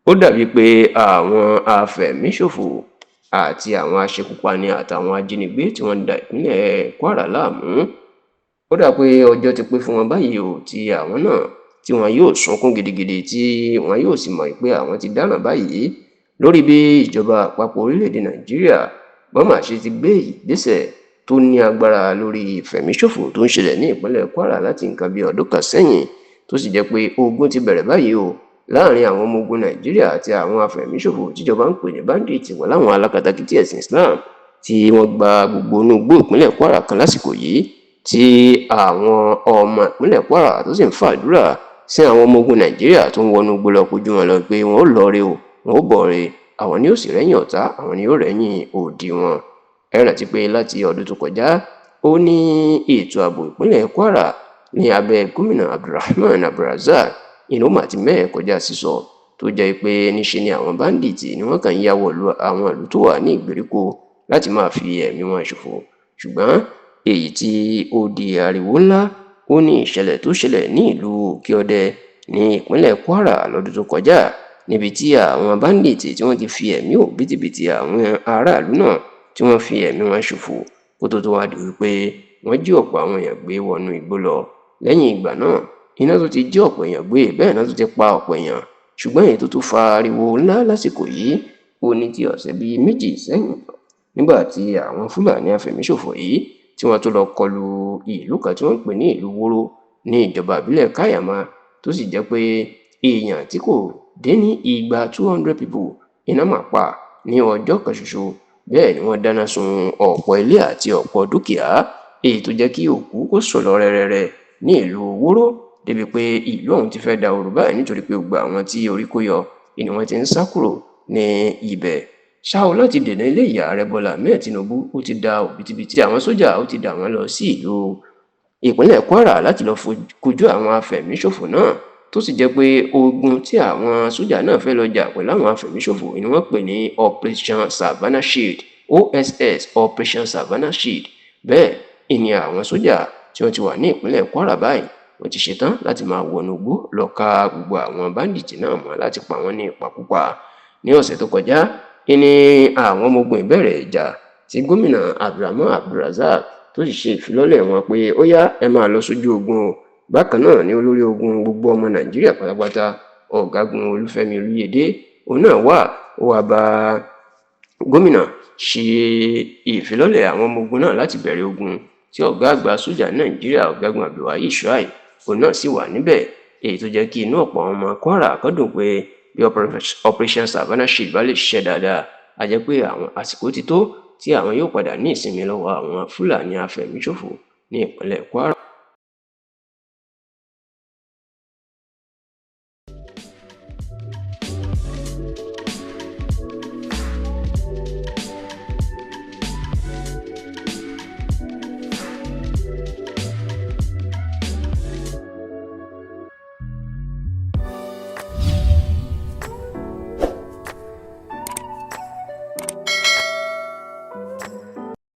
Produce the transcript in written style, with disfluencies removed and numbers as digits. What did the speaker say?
Ó dàbí pé àwọn afẹ̀míṣòfò àti àwọn aṣekúpani àtàwọn ajínigbé tí wọ́n ń da ìpínlẹ̀ Kwara láàmú, ó dà pé ọjọ́ ti pé fún wọn báyìí tí àwọn náà tí wọn yóò sunkún gidigidi tí wọn yóò sì mọ̀ pé àwọn ti dáràn báyìí lórí bí ìjọba àpapọ̀ orílẹ̀-èdè Nàìjíríà bọ́n mà ṣe ti gbé ìgbésẹ̀ tó ní agbára lórí ìfẹ̀míṣòfò tó ń ṣẹlẹ̀ ní ìpínlẹ̀ Kwara láti nǹkan bí ọdún kan sẹ́yìn, tó sì jẹ́ pé ogun ti bẹ̀rẹ̀ báyìí láàrin àwọn ọmọ ogun Nàìjíríà àti àwọn afẹ̀míṣòfò tíjọba ń pè ní bandits pẹ̀lú àwọn alákatakítí ẹ̀sìn Islam tí wọ́n gba gbogbo inú igbó ìpínlẹ̀ Kwara kan lásìkò yìí, tí àwọn ọmọ ìpínlẹ̀ Kwara tó sì ń fàdúrà sí àwọn ọmọ ogun Nàìjíríà tó ń wọnú igbó lọ kojú wọn lọ pé wọn ó lọ re wọn ó bọ̀ re, àwọn ni ó sì rẹ́yìn ọ̀tá, àwọn ni ó rẹ́yìn òdì wọn. Ẹ rántí pé láti ọdún tó kọjá ó ní ètò ààbò ìpínlẹ̀ Kwara ní abẹ́ gómìnà Abdulrahman Abdulrazak inú mà ti mẹ́ẹ̀ kọjá sísọ, tó jẹ́ pé níṣe ni àwọn bandits ni wọ́n kàn ń ya wọ̀lú àwọn ìlú tó wà ní ìgbèríko láti máa fi ẹ̀mí wọn ṣòfò. Ṣùgbọ́n èyí tí ó di ariwo ńlá ó ní ìṣẹ̀lẹ̀ tó ṣẹlẹ̀ ní ìlú Òkè-Ọdẹ ní ìpínlẹ̀ Kwara lọ́dún tó kọjá, níbi tí àwọn bandits tí wọ́n ti fi ẹ̀mí òbítíbitì àwọn aráàlú náà tí wọ́n fi ẹ̀mí wọn ṣòfò kó tó wá di wípé wọ́n jí ọ̀pọ̀ àwọn èèyàn gbé wọnú igbó lọ. Lẹ́yìn ìgbà náà iná tó ti jí ọ̀pọ̀ èèyàn gbé, bẹ́ẹ̀ náà tó ti pa ọ̀pọ̀ èèyàn. Ṣùgbọ́n èyí tó tún fa ariwo ńlá lásìkò yìí ó ní ti ọ̀sẹ̀ bíi méjì sẹ́yìn, nígbà tí àwọn Fúlàní afẹ̀míṣòfò yìí tí wọ́n tó lọ kọlu ìlú kan tí wọ́n ń pè ní ìlú Wóró ní ìjọba ìbílẹ̀ Kayama, tó sì jẹ́ pé èèyàn tí kò dín ní 200 people iná mà pa ní ọjọ́ kan ṣoṣo. Bẹ́ẹ̀ ni wọ́n dáná sun ọ̀pọ̀ ilé àti ọ̀pọ̀ dúkìá, èyí tó jẹ́ kí òkú kó sùn lọ rẹ́rẹ́rẹ́ ní ìlú Wóró, débi pé ìlú ọ̀hún ti fẹ́ dahoro báyìí nítorí pé gbogbo àwọn tí orí kó yọ ni wọ́n ti ń sá kúrò ní ibẹ̀. Ṣá o, láti dènà ilé ìyá Ààrẹ Bọ́lá Ahmed Tinubu ó ti da òbítíbitì àwọn sójà ó ti dà wọ́n lọ sí ìlú ìpínlẹ̀ Kwara láti lọ kojú àwọn afẹ̀míṣòfò náà, tó sì jẹ́ pé ogun tí àwọn sójà náà fẹ́ lọ jà pẹ̀lú àwọn afẹ̀míṣòfò ni wọ́n pè ní Operation Savannah Shield, OSS, Operation Savannah Shield. Bẹ́ẹ̀ ni àwọn sójà tí wọ́n ti wà ní ìpínlẹ̀ Kwara báyìí wọ́n ti ṣetán láti máa wọnú igbó lọ ká gbogbo àwọn bandits náà mọ́ láti pa wọ́n ní ìpakúpa. Ní ọ̀sẹ̀ tó kọjá ní àwọn ọmọ ogun ìbẹ̀rẹ̀ ìjà tí gómìnà Abdulrahman Abdulrazak tó sì ṣe ìfilọ́lẹ̀ wọn pé ó yá ẹ máa lọ sójú ogun o. Bákan náà ni olórí ogun gbogbo ọmọ Nàìjíríà pátápátá ọ̀gágun Olúfẹ́mi Olúyẹdé òun náà ó wá bá gómìnà ṣe ìfilọ́lẹ̀ àwọn ọmọ ogun náà láti bẹ̀rẹ̀ ogun, tí ọ̀gá àgbà sójà Nàìjíríà ọ̀gágun Abdulwahid Shuaib òun náà sì wà níbẹ̀, èyí tó jẹ́ kí inú ọ̀pọ̀ ọmọ Kwara kán dùn pé bí Operation Savannah Shield bá lè ṣiṣẹ́ dáadáa, a jẹ́ pé àwọn àsìkò ti tó tí àwọn yóò padà ní ìsinmi lọ́wọ́ àwọn Fúlàní afẹ̀míṣòfò ní ìpínlẹ̀ Kwara.